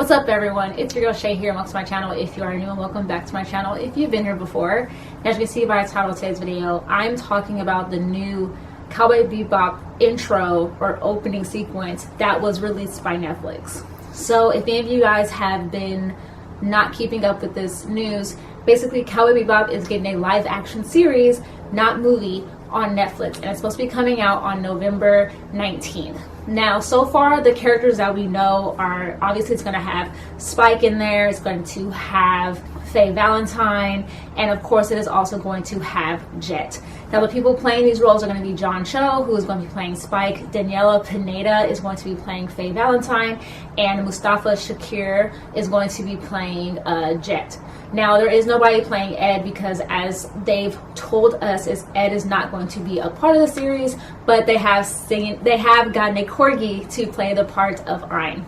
What's up everyone, it's your girl Shay here. Welcome to my channel if you are new, and welcome back to my channel if you've been here before. As you can see by the title of today's video, I'm talking about the new Cowboy Bebop intro or opening sequence that was released by Netflix. So if any of you guys have been not keeping up with this news, basically Cowboy Bebop is getting a live action series, not movie, on Netflix, and it's supposed to be coming out on November 19th. Now, so far, the characters that we know are, obviously it's going to have Spike in there, it's going to have Faye Valentine, and of course it is also going to have Jet. Now, the people playing these roles are going to be John Cho, who is going to be playing Spike, Daniela Pineda is going to be playing Faye Valentine, and Mustafa Shakir is going to be playing Jet. Now, there is nobody playing Ed because, as they've told us, Ed is not going to be a part of the series, but they have gotten a corgi to play the part of Ein.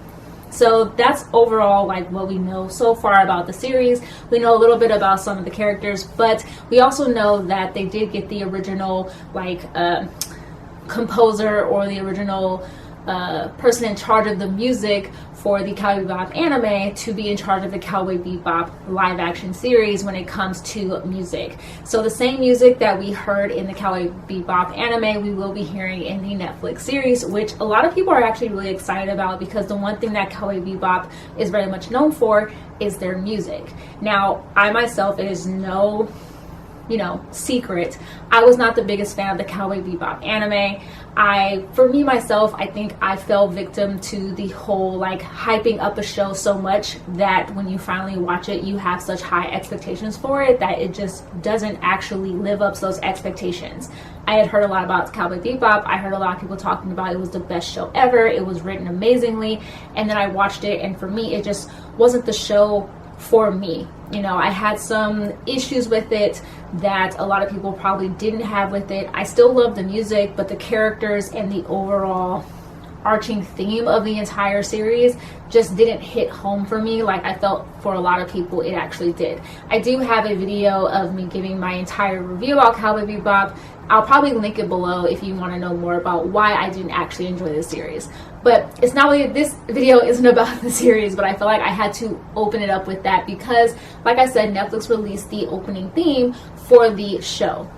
So that's overall like what we know so far about the series. We know a little bit about some of the characters, but we also know that they did get the original composer or the original person in charge of the music for the Cowboy Bebop anime to be in charge of the Cowboy Bebop live action series when it comes to music. So the same music that we heard in the Cowboy Bebop anime, we will be hearing in the Netflix series, which a lot of people are actually really excited about because the one thing that Cowboy Bebop is very much known for is their music. Now, I myself, it is no secret, I was not the biggest fan of the Cowboy Bebop anime. For me myself, I think I fell victim to the whole hyping up a show so much that when you finally watch it, you have such high expectations for it that it just doesn't actually live up to those expectations. I had heard a lot about Cowboy Bebop. I heard a lot of people talking about it was the best show ever. It was written amazingly. And then I watched it, and for me, it just wasn't the show for me. I had some issues with it that a lot of people probably didn't have with it. I still love the music, but the characters and the overall arching theme of the entire series just didn't hit home for me like I felt for a lot of people it actually did. I do have a video of me giving my entire review about Cowboy Bebop. I'll probably link it below if you want to know more about why I didn't actually enjoy this series. But it's not really, this video isn't about the series, but I feel like I had to open it up with that because, like I said, Netflix released the opening theme for the show.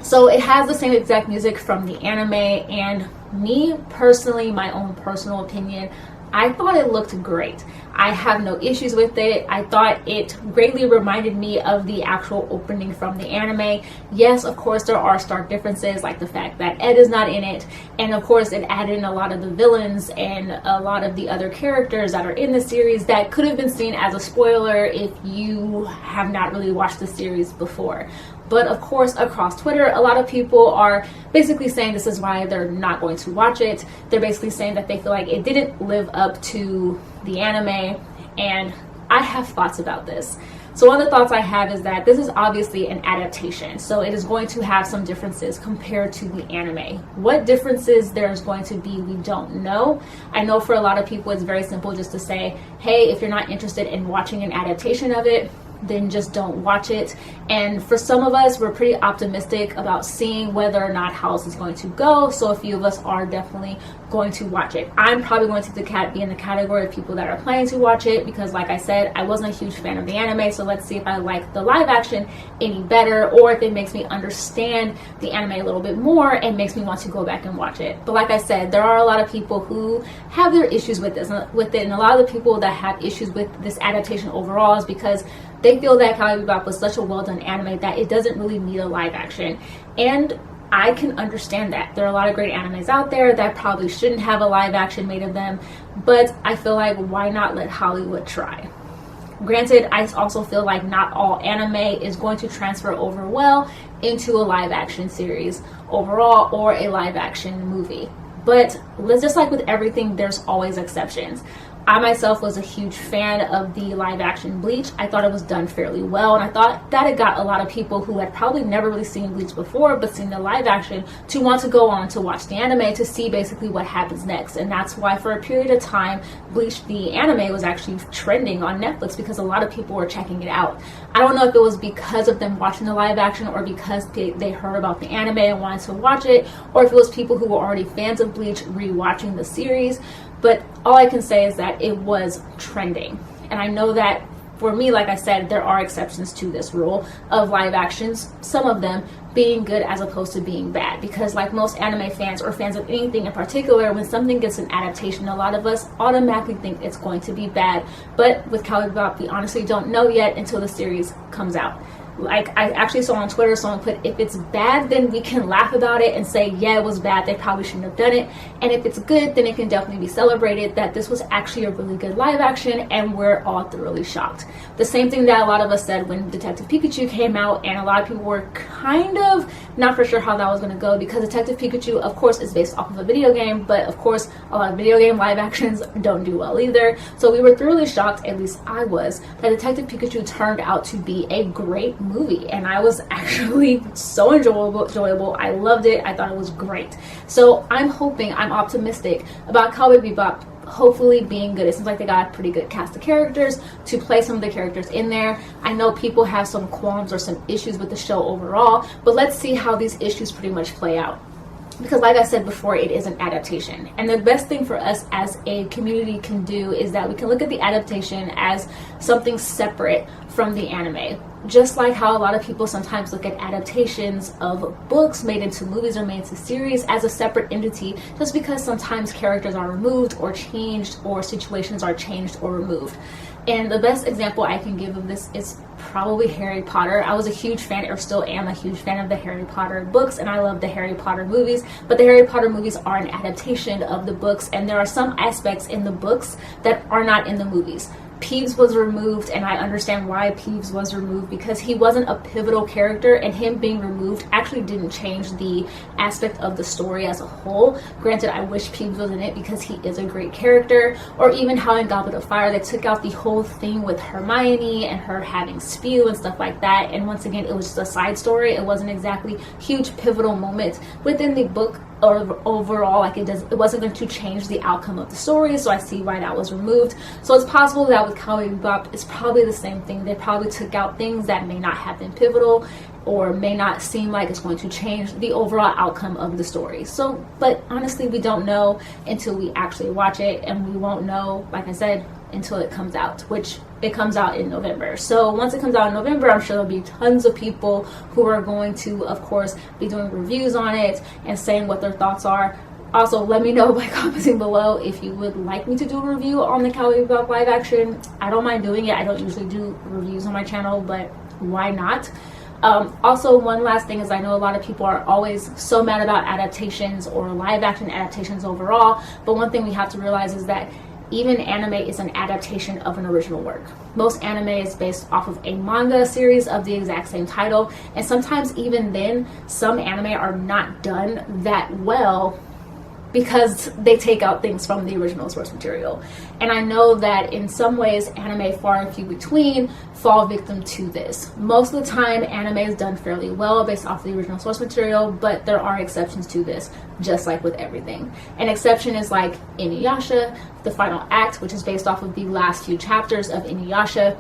So it has the same exact music from the anime, and me personally, my own personal opinion, I thought it looked great. I have no issues with it. I thought it greatly reminded me of the actual opening from the anime. Yes, of course, there are stark differences, like the fact that Ed is not in it. And of course, it added in a lot of the villains and a lot of the other characters that are in the series that could have been seen as a spoiler if you have not really watched the series before. But of course, across Twitter, a lot of people are basically saying this is why they're not going to watch it. They're basically saying that they feel like it didn't live up to the anime, and I have thoughts about this. So one of the thoughts I have is that this is obviously an adaptation, so it is going to have some differences compared to the anime. What differences there's going to be, we don't know. I know for a lot of people it's very simple just to say, hey, if you're not interested in watching an adaptation of it, then just don't watch it. And for some of us, we're pretty optimistic about seeing whether or not how this is going to go. So a few of us are definitely going to watch it. I'm probably going to be in the category of people that are planning to watch it because, like I said, I wasn't a huge fan of the anime. So let's see if I like the live action any better, or if it makes me understand the anime a little bit more and makes me want to go back and watch it. But like I said, there are a lot of people who have their issues with it, and a lot of the people that have issues with this adaptation overall is because they feel that Cowboy Bebop was such a well-done anime that it doesn't really need a live action. And I can understand that. There are a lot of great animes out there that probably shouldn't have a live action made of them, but I feel like why not let Hollywood try? Granted, I also feel like not all anime is going to transfer over well into a live action series overall or a live action movie. But just like with everything, there's always exceptions. I myself was a huge fan of the live action Bleach. I thought it was done fairly well, and I thought that it got a lot of people who had probably never really seen Bleach before but seen the live action to want to go on to watch the anime to see basically what happens next. And that's why for a period of time Bleach the anime was actually trending on Netflix because a lot of people were checking it out. I don't know if it was because of them watching the live action or because they heard about the anime and wanted to watch it, or if it was people who were already fans of Bleach rewatching the series. But all I can say is that that it was trending. And I know that for me, like I said, there are exceptions to this rule of live actions, some of them being good as opposed to being bad. Because like most anime fans or fans of anything in particular, when something gets an adaptation, a lot of us automatically think it's going to be bad. But with Cowboy Bebop, we honestly don't know yet until the series comes out. Like I actually saw on Twitter, someone put, if it's bad, then we can laugh about it and say, yeah, it was bad, they probably shouldn't have done it. And if it's good, then it can definitely be celebrated that this was actually a really good live action, and we're all thoroughly shocked. The same thing that a lot of us said when Detective Pikachu came out, and a lot of people were kind of not for sure how that was going to go, because Detective Pikachu, of course, is based off of a video game, but of course, a lot of video game live actions don't do well either. So we were thoroughly shocked, at least I was, that Detective Pikachu turned out to be a great movie, and I was actually so enjoyable. I loved it. I thought it was great. So I'm optimistic about Cowboy Bebop hopefully being good. It seems like they got a pretty good cast of characters to play some of the characters in there. I know people have some qualms or some issues with the show overall, but let's see how these issues pretty much play out. Because like I said before, it is an adaptation. And the best thing for us as a community can do is that we can look at the adaptation as something separate from the anime. Just like how a lot of people sometimes look at adaptations of books made into movies or made into series as a separate entity, just because sometimes characters are removed or changed, or situations are changed or removed. And the best example I can give of this is probably Harry Potter. I was a huge fan, or still am a huge fan, of the Harry Potter books, and I love the Harry Potter movies, but the Harry Potter movies are an adaptation of the books, and there are some aspects in the books that are not in the movies. Peeves was removed, and I understand why Peeves was removed, because he wasn't a pivotal character, and him being removed actually didn't change the aspect of the story as a whole. Granted, I wish Peeves was in it because he is a great character. Or even how in Goblet of Fire they took out the whole thing with Hermione and her having spew and stuff like that, and once again it was just a side story. It wasn't exactly huge pivotal moments within the book or overall, like it wasn't going to change the outcome of the story, so I see why that was removed. So it's possible that with Cowboy Bebop, it's probably the same thing. They probably took out things that may not have been pivotal or may not seem like it's going to change the overall outcome of the story. So, but honestly, we don't know until we actually watch it, and we won't know, like I said, until it comes out, which it comes out in November. So once it comes out in November, I'm sure there'll be tons of people who are going to, of course, be doing reviews on it and saying what their thoughts are. Also, let me know by commenting below if you would like me to do a review on the Cowboy Bebop live action. I don't mind doing it. I don't usually do reviews on my channel, but why not? Also, one last thing is, I know a lot of people are always so mad about adaptations or live action adaptations overall, but one thing we have to realize is that even anime is an adaptation of an original work. Most anime is based off of a manga series of the exact same title, and sometimes even then, some anime are not done that well because they take out things from the original source material. And I know that in some ways, anime far and few between fall victim to this. Most of the time, anime is done fairly well based off the original source material, but there are exceptions to this, just like with everything. An exception is like Inuyasha, the final act, which is based off of the last few chapters of Inuyasha.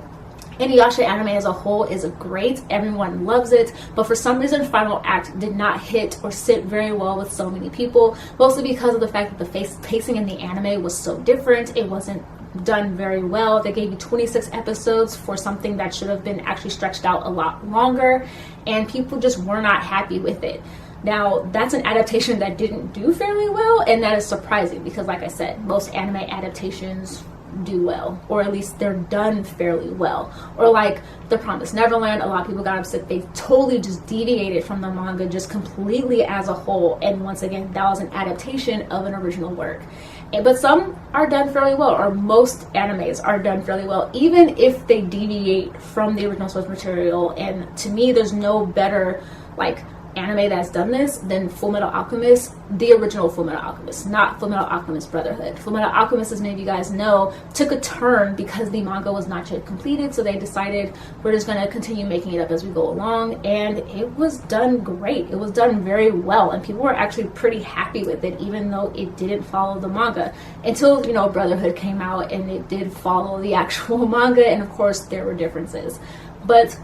Inuyasha anime as a whole is great, everyone loves it, but for some reason Final Act did not hit or sit very well with so many people, mostly because of the fact that the pacing in the anime was so different. It wasn't done very well. They gave you 26 episodes for something that should have been actually stretched out a lot longer, and people just were not happy with it. Now, that's an adaptation that didn't do fairly well, and that is surprising because, like I said, most anime adaptations do well, or at least they're done fairly well. Or like The Promised Neverland, a lot of people got upset. They totally just deviated from the manga just completely as a whole, and once again, that was an adaptation of an original work. But some are done fairly well, or most animes are done fairly well, even if they deviate from the original source material. And to me, there's no better like anime that's done this than Fullmetal Alchemist, the original Fullmetal Alchemist, not Fullmetal Alchemist Brotherhood. Fullmetal Alchemist, as many of you guys know, took a turn because the manga was not yet completed, so they decided we're just going to continue making it up as we go along, and it was done great. It was done very well, and people were actually pretty happy with it, even though it didn't follow the manga, until, you know, Brotherhood came out and it did follow the actual manga, and of course there were differences. But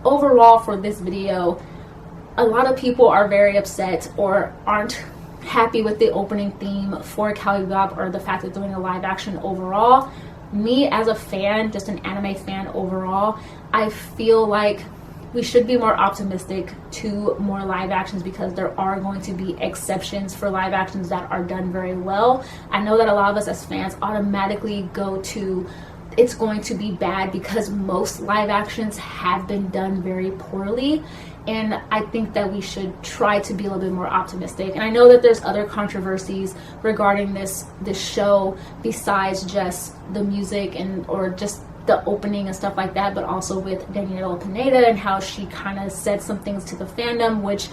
overall, for this video, a lot of people are very upset or aren't happy with the opening theme for Cowboy Bebop, or the fact that they're doing a live action overall. Me as a fan, just an anime fan overall, I feel like we should be more optimistic to more live actions, because there are going to be exceptions for live actions that are done very well. I know that a lot of us as fans automatically go to it's going to be bad because most live actions have been done very poorly, and I think that we should try to be a little bit more optimistic. And I know that there's other controversies regarding this show besides just the music and or just the opening and stuff like that, but also with Daniela Pineda and how she kind of said some things to the fandom, which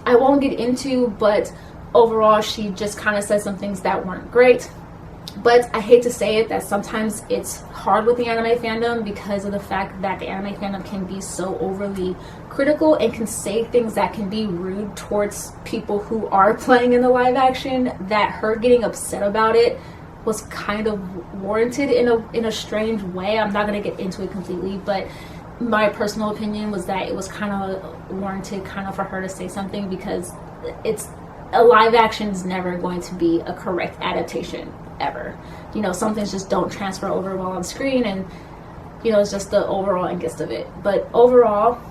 I won't get into, but overall she just kind of said some things that weren't great. But I hate to say it, that sometimes it's hard with the anime fandom because of the fact that the anime fandom can be so overly critical and can say things that can be rude towards people who are playing in the live action, that her getting upset about it was kind of warranted in a strange way. I'm not going to get into it completely, but my personal opinion was that it was kind of warranted kind of for her to say something, because it's a live action is never going to be a correct adaptation ever. You know, some things just don't transfer over well on screen, and you know, it's just the overall angst of it. But overall,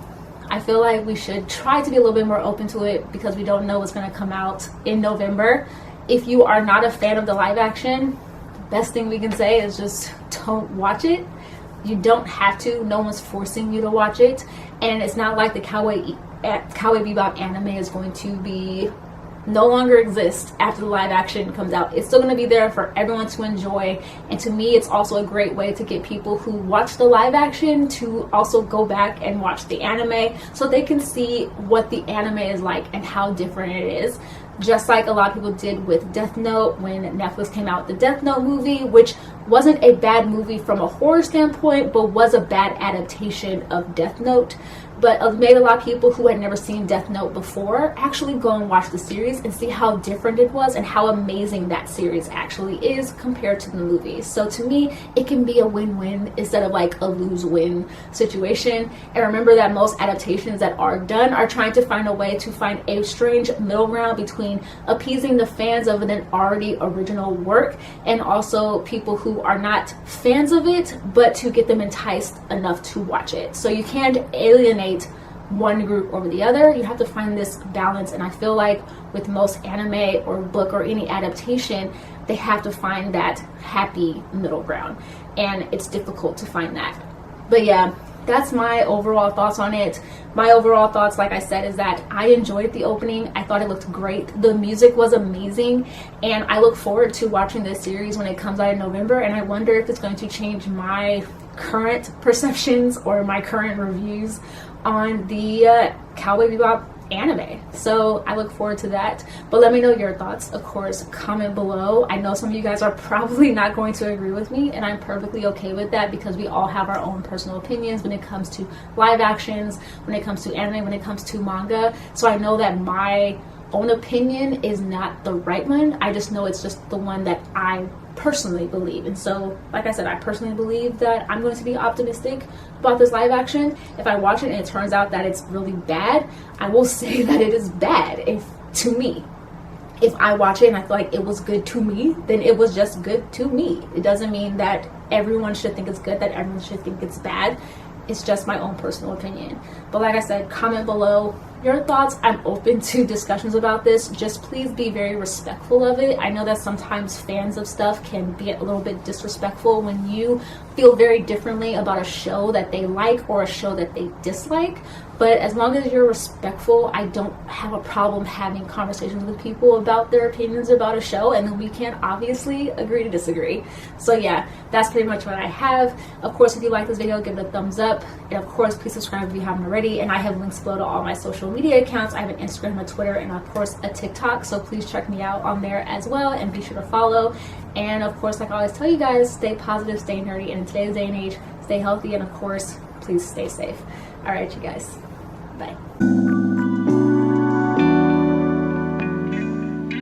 I feel like we should try to be a little bit more open to it, because we don't know what's going to come out in November. If you are not a fan of the live action, the best thing we can say is just don't watch it. You don't have to. No one's forcing you to watch it. And it's not like the Cowboy Bebop anime is going to be no longer exist after the live action comes out. It's still going to be there for everyone to enjoy, and to me it's also a great way to get people who watch the live action to also go back and watch the anime, so they can see what the anime is like and how different it is. Just like a lot of people did with Death Note when Netflix came out with the Death Note movie, which wasn't a bad movie from a horror standpoint, but was a bad adaptation of Death Note. But it made a lot of people who had never seen Death Note before actually go and watch the series and see how different it was and how amazing that series actually is compared to the movie. So to me, it can be a win-win instead of like a lose-win situation. And remember that most adaptations that are done are trying to find a way to find a strange middle ground between appeasing the fans of an already original work and also people who are not fans of it, but to get them enticed enough to watch it. So you can't alienate one group over the other. You have to find this balance, and I feel like with most anime or book or any adaptation, they have to find that happy middle ground, and it's difficult to find that. But yeah, that's my overall thoughts on it. My overall thoughts, like I said, is that I enjoyed the opening. I thought it looked great. The music was amazing, and I look forward to watching this series when it comes out in November, and I wonder if it's going to change my current perceptions or my current reviews on the Cowboy Bebop anime. So I look forward to that. But let me know your thoughts. Of course, comment below. I know some of you guys are probably not going to agree with me, and I'm perfectly okay with that, because we all have our own personal opinions when it comes to live actions, when it comes to anime, when it comes to manga. So I know that my own opinion is not the right one. I just know it's just the one that I personally believe. And so, like I said, I personally believe that I'm going to be optimistic about this live action. If I watch it and it turns out that it's really bad, I will say that it is bad to me. If I watch it and I feel like it was good to me, then it was just good to me. It doesn't mean that everyone should think it's good, that everyone should think it's bad. It's just my own personal opinion. But like I said, comment below your thoughts. I'm open to discussions about this. Just please be very respectful of it. I know that sometimes fans of stuff can be a little bit disrespectful when you feel very differently about a show that they like or a show that they dislike. But as long as you're respectful, I don't have a problem having conversations with people about their opinions about a show, and then we can obviously agree to disagree. So yeah, that's pretty much what I have. Of course, if you like this video, give it a thumbs up. And of course, please subscribe if you haven't already. And I have links below to all my social media accounts. I have an Instagram, a Twitter, and of course a TikTok. So please check me out on there as well, and be sure to follow. And of course, like I always tell you guys, stay positive, stay nerdy, and in today's day and age, stay healthy, and of course, please stay safe. All right, you guys. Bye.